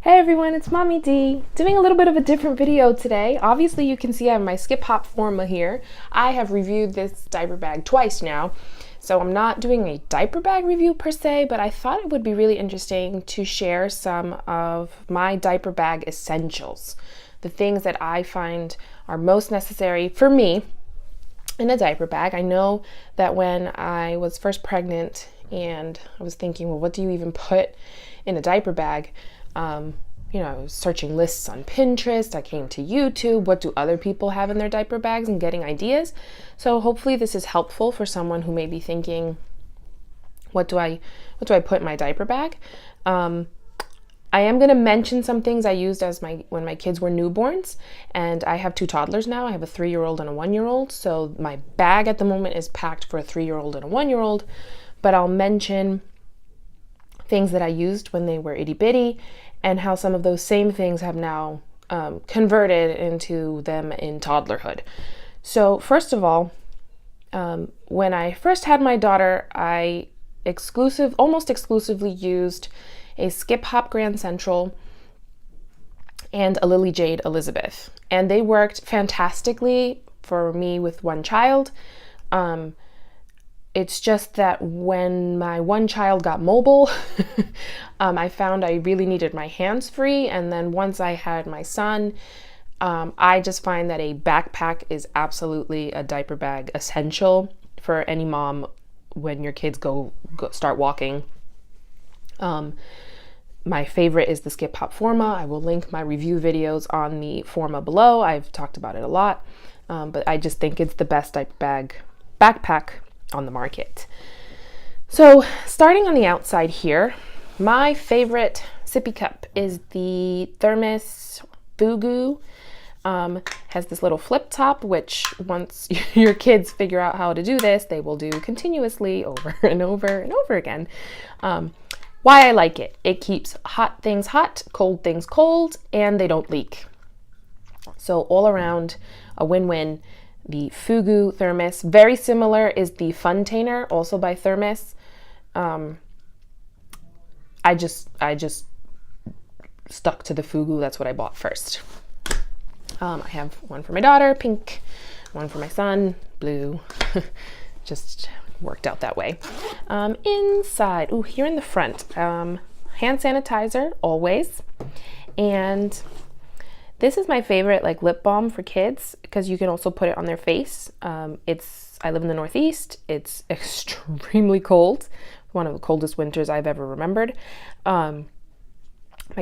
Hey everyone, it's Mommy D, doing a little bit of a different video today. Obviously you can see I have my Skip Hop Forma here. I have reviewed this diaper bag twice now, so I'm not doing a diaper bag review per se, but I thought it would be really interesting to share some of my diaper bag essentials, the things that I find are most necessary for me in a diaper bag. I know that when I was first pregnant and I was thinking, well, what do you even put in a diaper bag? I was searching lists on Pinterest. I came to YouTube. What do other people have in their diaper bags and getting ideas? So hopefully this is helpful for someone who may be thinking, what do I put in my diaper bag? I am going to mention some things I used when my kids were newborns, and I have two toddlers now. I have a 3-year-old and a 1-year-old. So my bag at the moment is packed for a 3-year-old and a 1-year-old, but I'll mention things that I used when they were itty bitty and how some of those same things have now converted into them in toddlerhood. So first of all, when I first had my daughter, I almost exclusively used a Skip Hop Grand Central and a Lily Jade Elizabeth, and they worked fantastically for me with one child. It's just that when my one child got mobile, I found I really needed my hands free. And then once I had my son, I just find that a backpack is absolutely a diaper bag essential for any mom when your kids go start walking. My favorite is the Skip Hop Forma. I will link my review videos on the Forma below. I've talked about it a lot, but I just think it's the best diaper bag backpack on the market. So starting on the outside here, my favorite sippy cup is the Thermos Fugu. Has this little flip top, which once your kids figure out how to do this, they will do continuously over and over and over again. Why I like it: it keeps hot things hot, cold things cold, and they don't leak. So all around a win-win. The Fugu Thermos, very similar, is the Funtainer, also by Thermos. I just stuck to the Fugu. That's what I bought first. I have one for my daughter, pink, one for my son, blue. Just worked out that way. Inside, here in the front, hand sanitizer, always. And this is my favorite lip balm for kids because you can also put it on their face. I live in the Northeast. It's extremely cold. One of the coldest winters I've ever remembered. My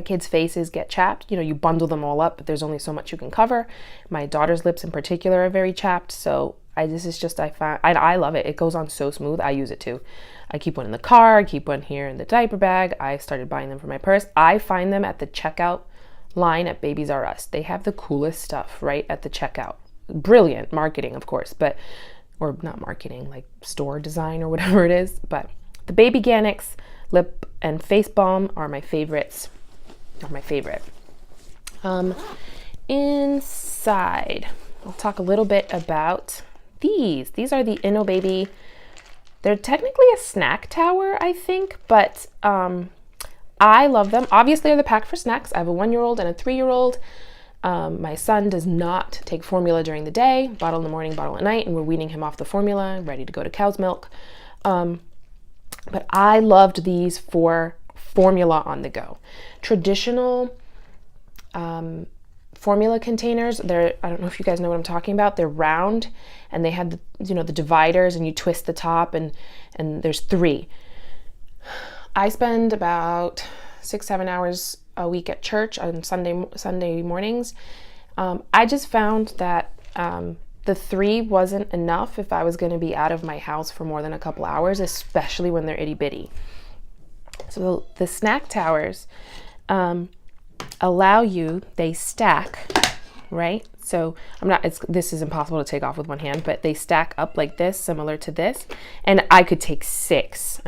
kids' faces get chapped. You bundle them all up, but there's only so much you can cover. My daughter's lips in particular are very chapped. So I love it. It goes on so smooth. I use it too. I keep one in the car. I keep one here in the diaper bag. I started buying them for my purse. I find them at the checkout line at Babies R Us. They have the coolest stuff right at the checkout. Brilliant marketing, of course, or not marketing, like store design or whatever it is. But the Baby Organics lip and face balm are my favorites. Inside, I'll talk a little bit about these. These are the InnoBaby. They're technically a snack tower, I think, but I love them. Obviously, they're the pack for snacks. I have a 1-year-old and a 3-year-old. My son does not take formula during the day, bottle in the morning, bottle at night, and we're weaning him off the formula, ready to go to cow's milk. But I loved these for formula on the go. Traditional formula containers, I don't know if you guys know what I'm talking about. They're round and they have the dividers, and you twist the top, and there's 3. I spend about 6-7 hours a week at church on Sunday mornings. I just found that the 3 wasn't enough if I was going to be out of my house for more than a couple hours, especially when they're itty bitty. So the snack towers they stack, right? So this is impossible to take off with one hand, but they stack up like this, similar to this. And I could take 6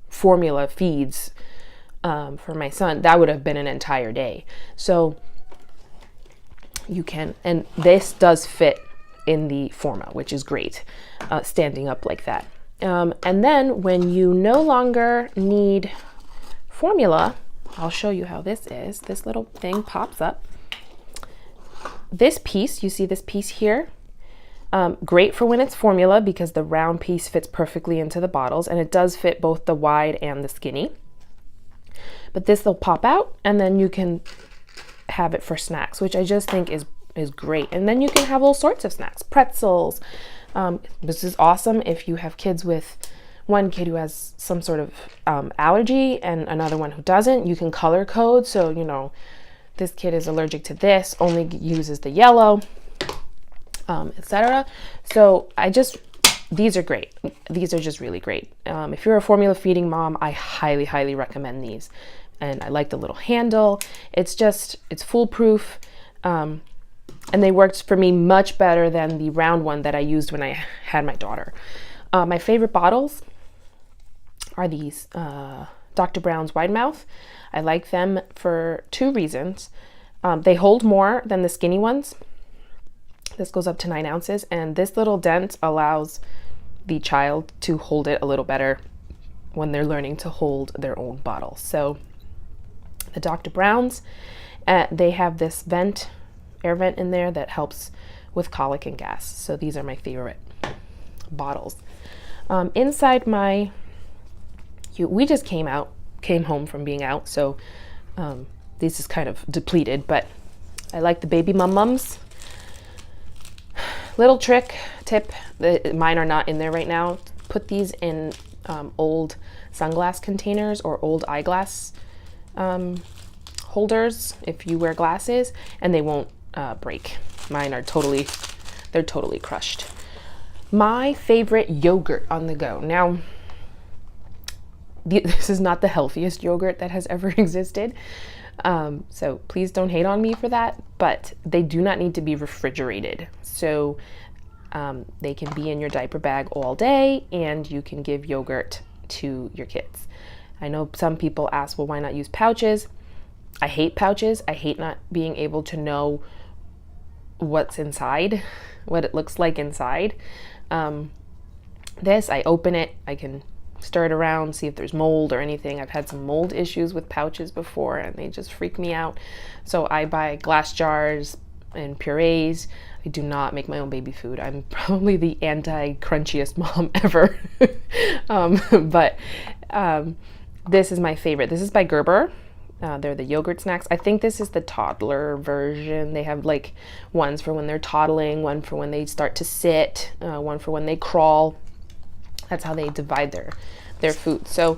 formula feeds for my son. That would have been an entire day. So you can, and this does fit in the Forma, which is great, standing up like that. And then when you no longer need formula, I'll show you how this is. This little thing pops up. This piece, you see this piece here? Great for when it's formula because the round piece fits perfectly into the bottles, and it does fit both the wide and the skinny. But this will pop out, and then you can have it for snacks, which I just think is great. And then you can have all sorts of snacks, pretzels. This is awesome if you have kids with one kid who has some sort of allergy and another one who doesn't. You can color code, so you know this kid is allergic to this, only uses the yellow, etc. So these are great. These are just really great. If you're a formula feeding mom, I highly recommend these. And I like the little handle. It's foolproof. And they worked for me much better than the round one that I used when I had my daughter. My favorite bottles are these Dr. Brown's Wide Mouth. I like them for 2 reasons. They hold more than the skinny ones. This goes up to 9 ounces, and this little dent allows the child to hold it a little better when they're learning to hold their own bottle. So the Dr. Brown's, they have this air vent in there that helps with colic and gas. So these are my favorite bottles. Inside we just came home from being out, so this is kind of depleted, but I like the baby mums. Little tip, mine are not in there right now. Put these in old sunglass containers or old eyeglass holders if you wear glasses, and they won't break. Mine are totally crushed. My favorite yogurt on the go. Now, this is not the healthiest yogurt that has ever existed, so please don't hate on me for that, but they do not need to be refrigerated. So they can be in your diaper bag all day, and you can give yogurt to your kids. I know some people ask, well, why not use pouches? I hate pouches. I hate not being able to know what's inside, what it looks like inside. This, I open it, I can stir it around, see if there's mold or anything. I've had some mold issues with pouches before, and they just freak me out. So I buy glass jars and purees. I do not make my own baby food. I'm probably the anti-crunchiest mom ever. But this is my favorite. This is by Gerber. They're the yogurt snacks. I think this is the toddler version. They have like ones for when they're toddling, one for when they start to sit, one for when they crawl. That's how they divide their food. So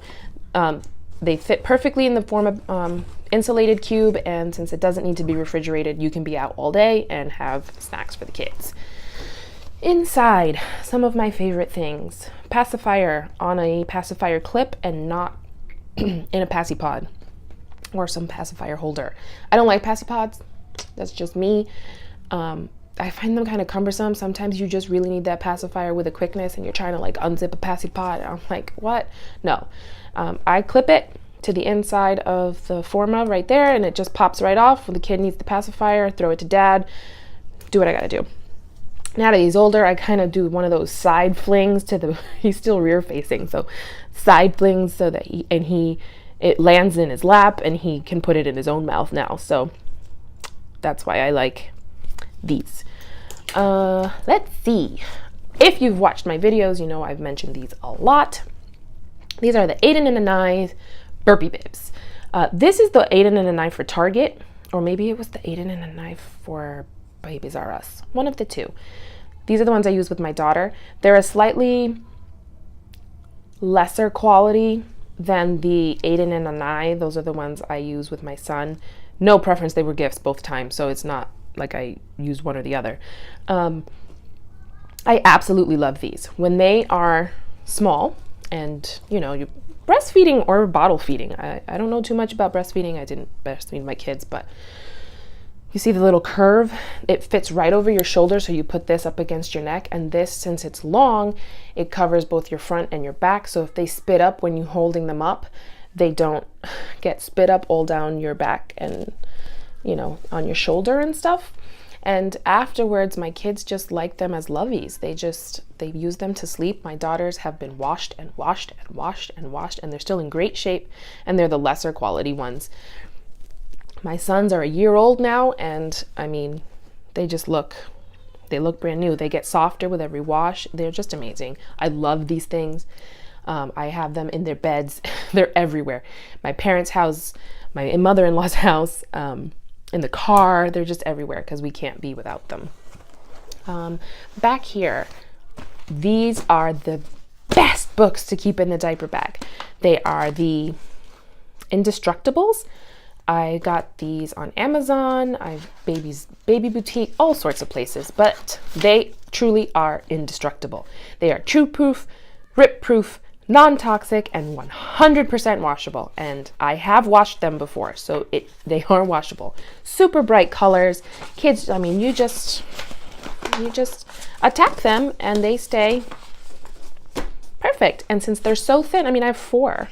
they fit perfectly in the form of insulated cube, and since it doesn't need to be refrigerated, you can be out all day and have snacks for the kids. Inside, some of my favorite things. Pacifier on a pacifier clip and not in a Pacipod or some pacifier holder. I don't like Pacipods. That's just me. I find them kind of cumbersome. Sometimes you just really need that pacifier with a quickness and you're trying to like unzip a Pacipod. And I'm like, what? No. I clip it to the inside of the Forma right there, and it just pops right off. When the kid needs the pacifier, throw it to dad, do what I gotta do. Now that he's older, I kind of do one of those side flings to he's still rear facing, so side flings so that it lands in his lap and he can put it in his own mouth now. So that's why I like these. Let's see. If you've watched my videos, you know I've mentioned these a lot. These are the 8 and a 9 burpee bibs. This is the 8 and a 9 for Target, or maybe it was the 8 and a 9 for Babies R Us. One of the two. These are the ones I use with my daughter. They're a slightly lesser quality than the 8 and a 9. Those are the ones I use with my son. No preference, they were gifts both times, so it's not like I used one or the other. I absolutely love these. When they are small, and you know, you breastfeeding or bottle feeding. I don't know too much about breastfeeding. I didn't breastfeed my kids, but you see the little curve? It fits right over your shoulder, so you put this up against your neck, and this, since it's long, it covers both your front and your back, so if they spit up when you're holding them up, they don't get spit up all down your back and, you know, on your shoulder and stuff. And afterwards, my kids just like them as lovies. They use them to sleep. My daughters have been washed and washed and washed and washed, and they're still in great shape, and they're the lesser quality ones. My sons are a year old now, and I mean, they look brand new. They get softer with every wash. They're just amazing. I love these things. I have them in their beds. They're everywhere. My parents' house, my mother-in-law's house, in the car. They're just everywhere because we can't be without them. Back here, these are the best books to keep in the diaper bag. They are the Indestructibles. I got these on Amazon, Baby Boutique, all sorts of places, but they truly are indestructible. They are chew-proof, rip-proof, non-toxic, and 100% washable. And I have washed them before, so they are washable. Super bright colors. Kids, I mean, you just attack them and they stay perfect. And since they're so thin, I mean, I have four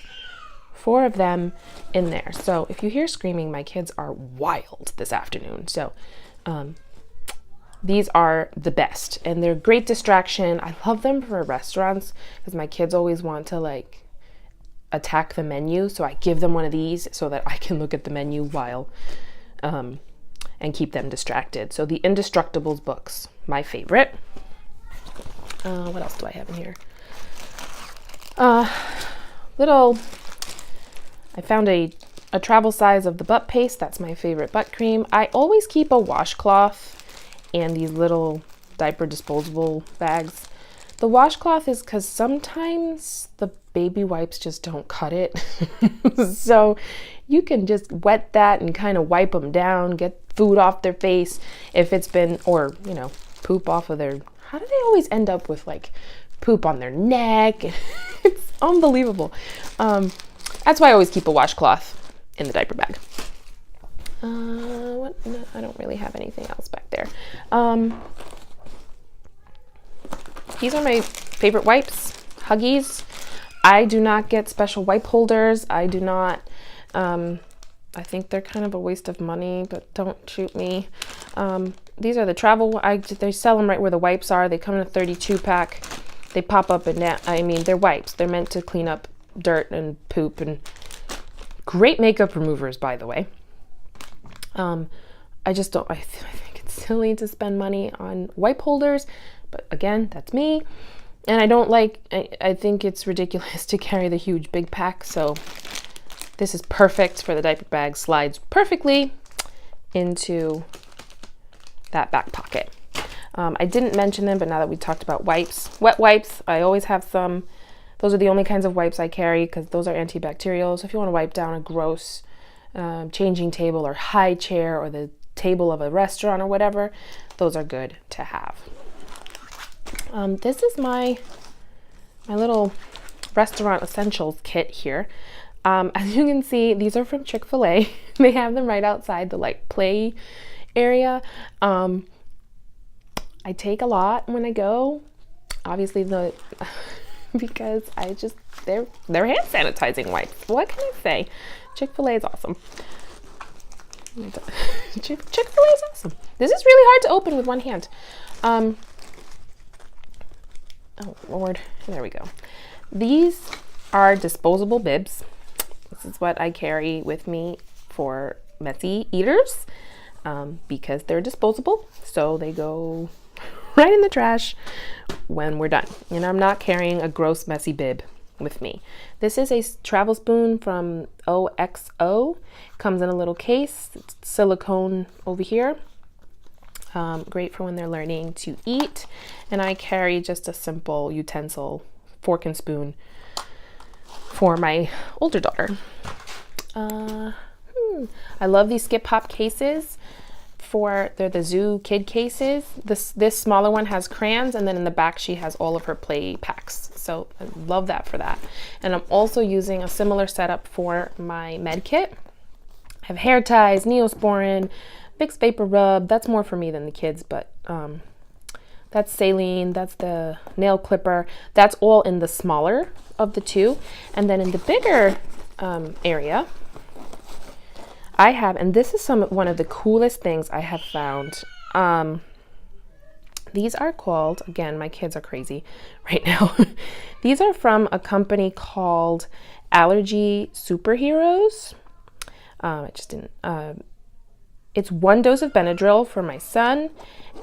of them in there. So if you hear screaming, my kids are wild this afternoon. So these are the best, and they're great distraction. I love them for restaurants because my kids always want to like attack the menu. So I give them one of these so that I can look at the menu while and keep them distracted. So the Indestructible books, my favorite. What else do I have in here? I found a travel size of the butt paste. That's my favorite butt cream. I always keep a washcloth and these little diaper disposable bags. The washcloth is because sometimes the baby wipes just don't cut it. So you can just wet that and kind of wipe them down, get food off their face if it's been, or, you know, poop off of their, how do they always end up with like poop on their neck? It's unbelievable. That's why I always keep a washcloth in the diaper bag. No, I don't really have anything else back there. These are my favorite wipes, Huggies. I do not get special wipe holders. I do not, I think they're kind of a waste of money, but don't shoot me. These are the travel, they sell them right where the wipes are. They come in a 32 pack. They pop up and down. I mean, they're wipes. They're meant to clean up dirt and poop, and great makeup removers, by the way. I think it's silly to spend money on wipe holders, but again, that's me. And I think it's ridiculous to carry the huge big pack. So this is perfect for the diaper bag, slides perfectly into that back pocket. I didn't mention them, but now that we talked about wipes, wet wipes, I always have some. Those are the only kinds of wipes I carry because those are antibacterial. So if you want to wipe down a gross changing table or high chair or the table of a restaurant or whatever, those are good to have. This is my little restaurant essentials kit here. As you can see, these are from Chick-fil-A. They have them right outside the like play area. I take a lot when I go. Obviously because they're hand sanitizing wipes. What can I say? Chick-fil-A is awesome. Chick-fil-A is awesome. This is really hard to open with one hand. Oh Lord, there we go. These are disposable bibs. This is what I carry with me for messy eaters because they're disposable. So they go right in the trash when we're done. And I'm not carrying a gross messy bib with me. This is a travel spoon from OXO. Comes in a little case. It's silicone over here. Great for when they're learning to eat. And I carry just a simple utensil, fork and spoon, for my older daughter. I love these Skip Hop cases. They're the zoo kid cases. This smaller one has crayons, and then in the back she has all of her play packs. So I love that for that. And I'm also using a similar setup for my med kit. I have hair ties, Neosporin, Vicks Vapor Rub. That's more for me than the kids, but that's saline, that's the nail clipper. That's all in the smaller of the two. And then in the bigger area, I have, and this is one of the coolest things I have found These are called, again, my kids are crazy right now. These are from a company called Allergy Superheroes. It's 1 dose of Benadryl for my son,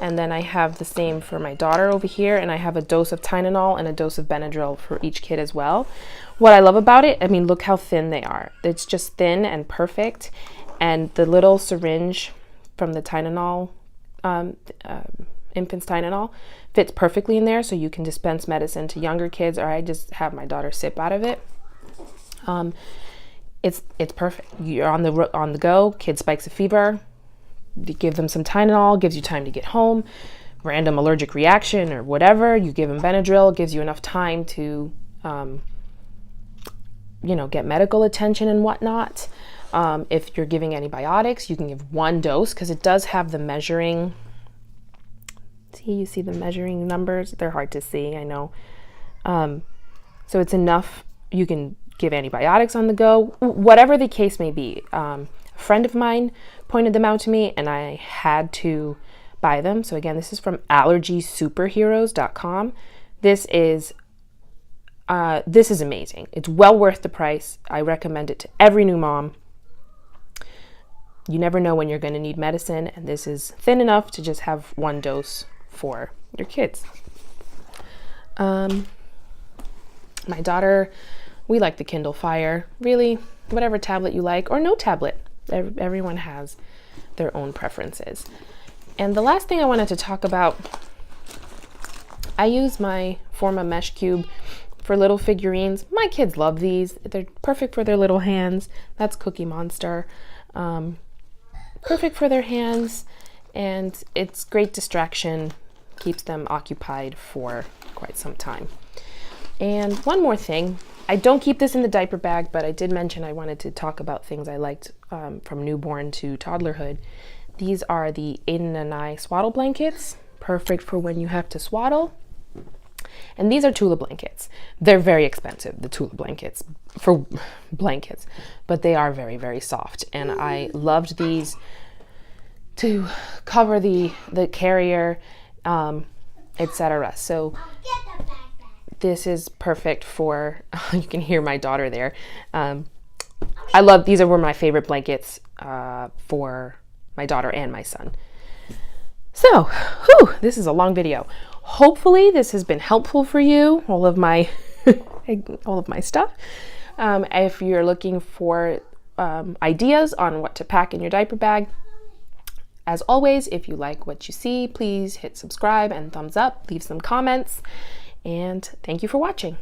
and then I have the same for my daughter over here, and I have a dose of Tylenol and a dose of Benadryl for each kid as well. What I love about it, I mean, look how thin they are. It's just thin and perfect, and the little syringe from the Tylenol, infant's Tylenol, fits perfectly in there, so you can dispense medicine to younger kids, or I just have my daughter sip out of it. It's perfect. You're on the go. Kid spikes a fever. You give them some Tylenol, gives you time to get home. Random allergic reaction or whatever, you give them Benadryl, gives you enough time to, get medical attention and whatnot. If you're giving antibiotics, you can give 1 dose because it does have the measuring. See, you see the measuring numbers? They're hard to see, I know. So it's enough. You can give antibiotics on the go, whatever the case may be. A friend of mine pointed them out to me, and I had to buy them. So again, this is from allergysuperheroes.com. This is amazing. It's well worth the price. I recommend it to every new mom. You never know when you're going to need medicine, and this is thin enough to just have 1 dose for your kids. My daughter, we like the Kindle Fire. Really, whatever tablet you like, or no tablet. Everyone has their own preferences. And the last thing I wanted to talk about, I use my Forma mesh cube for little figurines. My kids love these. They're perfect for their little hands. That's Cookie Monster. Perfect for their hands, and it's great distraction. Keeps them occupied for quite some time. And one more thing, I don't keep this in the diaper bag, but I did mention I wanted to talk about things I liked from newborn to toddlerhood. These are the Aiden and I swaddle blankets, perfect for when you have to swaddle. And these are Tula blankets. They're very expensive, the Tula blankets, for blankets, but they are very, very soft. And I loved these to cover the carrier, etc. So this is perfect for, you can hear my daughter there. I love, these are one of my favorite blankets for my daughter and my son. So, this is a long video. Hopefully this has been helpful for you, all of my stuff. If you're looking for ideas on what to pack in your diaper bag, as always, if you like what you see, please hit subscribe and thumbs up, leave some comments, and thank you for watching.